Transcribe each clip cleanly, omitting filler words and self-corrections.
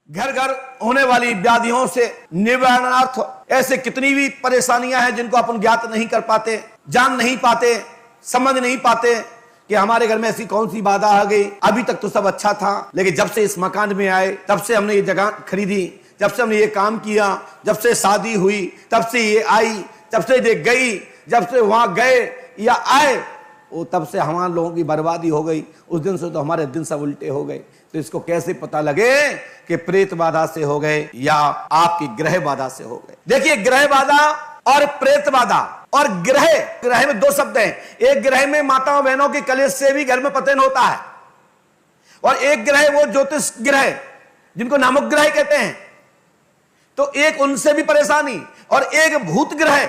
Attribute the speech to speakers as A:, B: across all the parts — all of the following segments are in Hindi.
A: घर घर होने वाली व्याधियों से निवारणार्थ ऐसे कितनी भी परेशानियां हैं जिनको अपन ज्ञात नहीं कर पाते, जान नहीं पाते, समझ नहीं पाते कि हमारे घर में ऐसी कौन सी बाधा आ गई। अभी तक तो सब अच्छा था, लेकिन जब से इस मकान में आए, तब से हमने ये जगह खरीदी, जब से हमने ये काम किया, जब से शादी हुई, तब से ये आई, जब से ये गई, जब से वहां गए या आए, वो तब से हमारे लोगों की बर्बादी हो गई। उस दिन से तो हमारे दिन सब उल्टे हो गए। तो इसको कैसे पता लगे कि प्रेत बाधा से हो गए या आपकी ग्रह बाधा से हो गए। देखिए, ग्रह बाधा और प्रेत बाधा और ग्रह में दो शब्द हैं। एक ग्रह में माताओं बहनों की कलेश से भी घर में पतन होता है, और एक ग्रह वो ज्योतिष ग्रह जिनको नामक ग्रह कहते हैं। तो एक उनसे भी परेशानी, और एक भूत ग्रह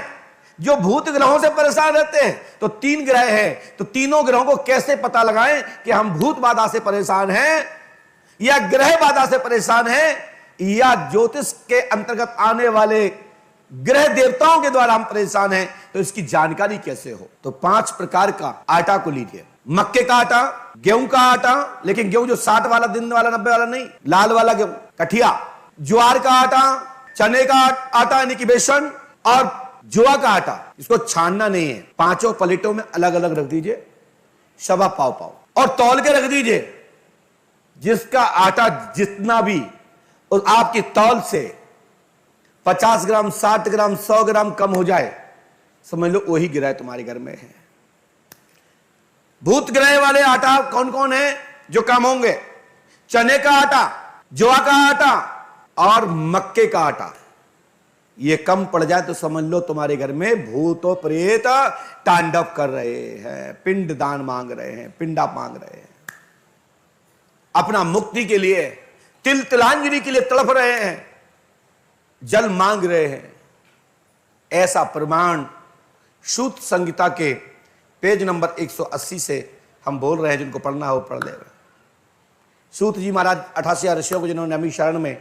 A: जो भूत ग्रहों से परेशान रहते हैं। तो तीन ग्रह हैं, तो तीनों ग्रहों को कैसे पता लगाएं कि हम भूत बाधा से परेशान हैं या ग्रह बाधा से परेशान हैं या ज्योतिष के अंतर्गत आने वाले ग्रह देवताओं के द्वारा हम परेशान हैं। तो इसकी जानकारी कैसे हो? तो 5 प्रकार का आटा को लीजिए। मक्के का आटा, गेहूं का आटा, लेकिन गेहूं जो 60 वाला, दिन वाला, 90 वाला नहीं, लाल वाला गेहूं, कठिया, ज्वार का आटा, चने का आटा यानी कि बेसन, और जुआ का आटा। इसको छानना नहीं है, 5 प्लेटों में अलग अलग रख दीजिए, सवा पाव पाव, और तौल के रख दीजिए। जिसका आटा जितना भी और आपकी तौल से 50 ग्राम, 60 ग्राम, 100 ग्राम कम हो जाए, समझ लो वही ग्रह तुम्हारे घर में है। भूत ग्रह वाले आटा कौन कौन है जो कम होंगे? चने का आटा, जुआ का आटा और मक्के का आटा। ये कम पड़ जाए तो समझ लो तुम्हारे घर में भूत और प्रेत तांडव कर रहे हैं, पिंड दान मांग रहे हैं, पिंडा मांग रहे हैं, अपना मुक्ति के लिए, तिल तिलांजलि के लिए तड़प रहे हैं, जल मांग रहे हैं। ऐसा प्रमाण सूत संहिता के पेज नंबर 180 से हम बोल रहे हैं। जिनको पढ़ना हो पढ़ ले। सूत जी महाराज 88 ऋषियों को जिन्होंने नमी शरण में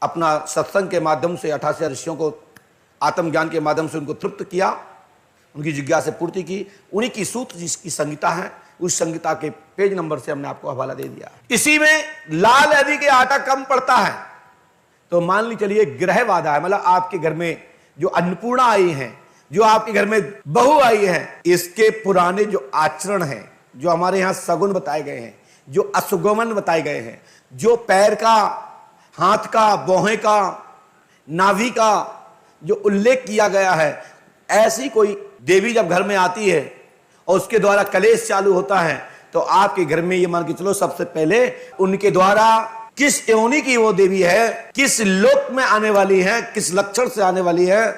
A: अपना सत्संग के माध्यम से 88 ऋषियों को आत्मज्ञान के माध्यम से उनको तृप्त किया, उनकी जिज्ञासा पूर्ति की, उन्हीं की सूत जिसकी संहिता है, उस संहिता के पेज नंबर से हमने आपको हवाला दे दिया। इसी में लाल यदि के आटा कम पड़ता है तो मान ली चलिए ग्रह बाधा है। मतलब आपके घर में जो अन्नपूर्णा आई है, जो आपके घर में बहू आई है, इसके पुराने जो आचरण हैं, जो हमारे यहां सगुन बताए गए हैं, जो अशुगमन बताए गए हैं, जो पैर का, हाथ का, बोहे का, नाभि का जो उल्लेख किया गया है, ऐसी कोई देवी जब घर में आती है और उसके द्वारा कलेश चालू होता है, तो आपके घर में ये मान के चलो सबसे पहले उनके द्वारा किस योनि की वो देवी है, किस लोक में आने वाली है, किस लक्षण से आने वाली है,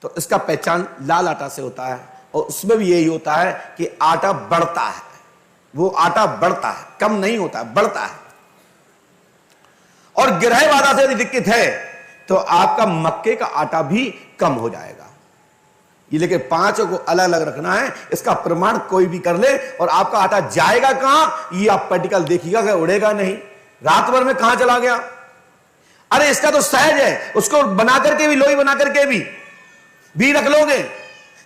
A: तो इसका पहचान लाल आटा से होता है। और उसमें भी यही होता है कि आटा बढ़ता है, वो आटा बढ़ता है, कम नहीं होता है, बढ़ता है। और ग्रह बाधा से यदि दिक्कत है तो आपका मक्के का आटा भी कम हो जाएगा। ये लेकिन 5 को अलग अलग रखना है। इसका प्रमाण कोई भी कर ले, और आपका आटा जाएगा कहां ये आप प्रैक्टिकल देखिएगा कि उड़ेगा नहीं, रात भर में कहां चला गया। अरे इसका तो सहज है, उसको बना करके भी, लोई बना करके भी रख लोगे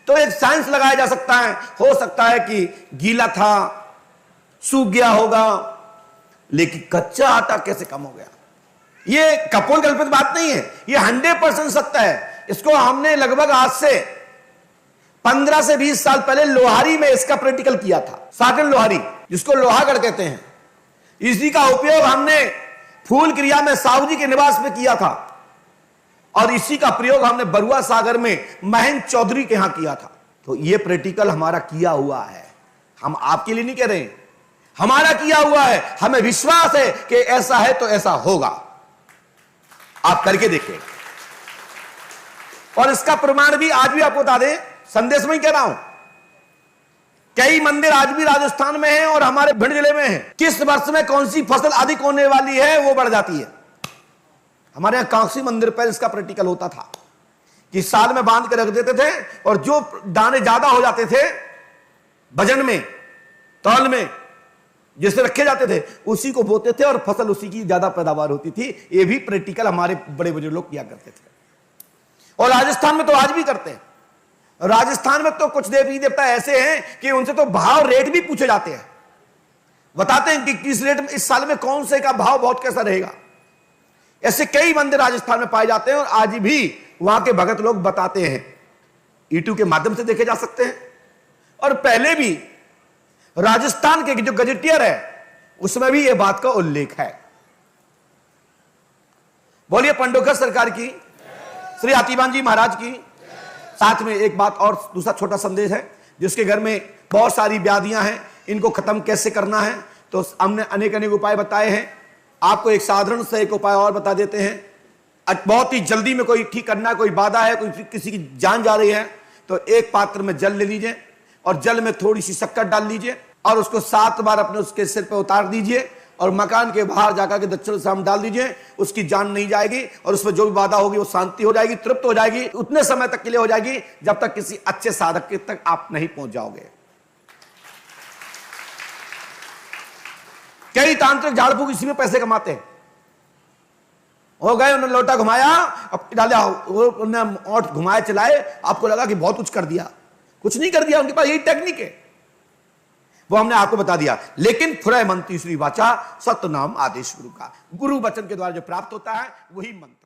A: तो एक साइंस लगाया जा सकता है। हो सकता है कि गीला था, सूख गया होगा, लेकिन कच्चा आटा कैसे कम हो गया? ये कपोल कल्पित बात नहीं है, ये 100% सत्य है। इसको हमने लगभग आज से 15 से 20 साल पहले लोहारी में इसका प्रैक्टिकल किया था। साटन लोहारी, जिसको लोहागढ़ कहते हैं, इसी का उपयोग हमने फूल क्रिया में साहू जी के निवास में किया था, और इसी का प्रयोग हमने बरुआ सागर में महेंद्र चौधरी के यहां किया था। तो यह प्रैक्टिकल हमारा किया हुआ है, हम आपके लिए नहीं कह रहे हैं, हमारा किया हुआ है। हमें विश्वास है कि ऐसा है तो ऐसा होगा। आप करके देखिए, और इसका प्रमाण भी आज भी आपको बता दें, संदेश में ही कह रहा हूं, कई मंदिर आज भी राजस्थान में हैं और हमारे भिंड जिले में हैं। किस वर्ष में कौन सी फसल अधिक होने वाली है वो बढ़ जाती है। हमारे यहां कांसी मंदिर पर इसका प्रैक्टिकल होता था कि साल में बांध के रख देते थे, और जो दाने ज्यादा हो जाते थे वजन में, तौल में जैसे रखे जाते थे, उसी को बोते थे और फसल उसी की ज्यादा पैदावार होती थी। ये भी प्रैक्टिकल हमारे बड़े बुजुर्ग लोग किया करते थे, और राजस्थान में तो आज भी करते हैं। राजस्थान में तो कुछ देवी देवता ऐसे हैं कि उनसे तो भाव रेट भी पूछे जाते हैं, बताते हैं कि किस रेट में इस साल में कौन से का भाव बहुत कैसा रहेगा। ऐसे कई मंदिर राजस्थान में पाए जाते हैं और आज भी वहां के भगत लोग बताते हैं, यूट्यूब के माध्यम से देखे जा सकते हैं। और पहले भी राजस्थान के जो गजेटियर है उसमें भी यह बात का उल्लेख है। बोलिए पंडोकर सरकार की, श्री हाथीवान जी महाराज की। साथ में एक बात और, दूसरा छोटा संदेश है, जिसके घर में बहुत सारी व्याधियां हैं, इनको खत्म कैसे करना है, तो हमने अनेक अनेक उपाय बताए हैं। आपको एक साधारण सा एक उपाय और बता देते हैं। बहुत ही जल्दी में कोई ठीक करना है, कोई बाधा है, कोई किसी की जान जा रही है, तो एक पात्र में जल ले लीजिए और जल में थोड़ी सी शक्कर डाल लीजिए और उसको 7 बार अपने उसके सिर पे उतार दीजिए और मकान के बाहर जाकर के दक्षिण साम डाल दीजिए। उसकी जान नहीं जाएगी और उसमें जो भी बाधा होगी वो शांति हो जाएगी, तृप्त हो जाएगी। उतने समय तक के लिए हो जाएगी जब तक किसी अच्छे साधक के तक आप नहीं पहुंच जाओगे। कई तांत्रिक झाड़ फूक इसी में पैसे कमाते हैं। हो गए, उन्होंने लोटा घुमाया, अब डाला, उन्होंने ओंठ घुमाए चलाए, आपको लगा कि बहुत कुछ कर दिया, कुछ नहीं कर दिया। उनके पास यही टेक्निक है, वो हमने आपको बता दिया। लेकिन फुरय मंत्री श्री वाचा, सत्य नाम आदेश गुरु का, गुरु वचन के द्वारा जो प्राप्त होता है वही मंत्र।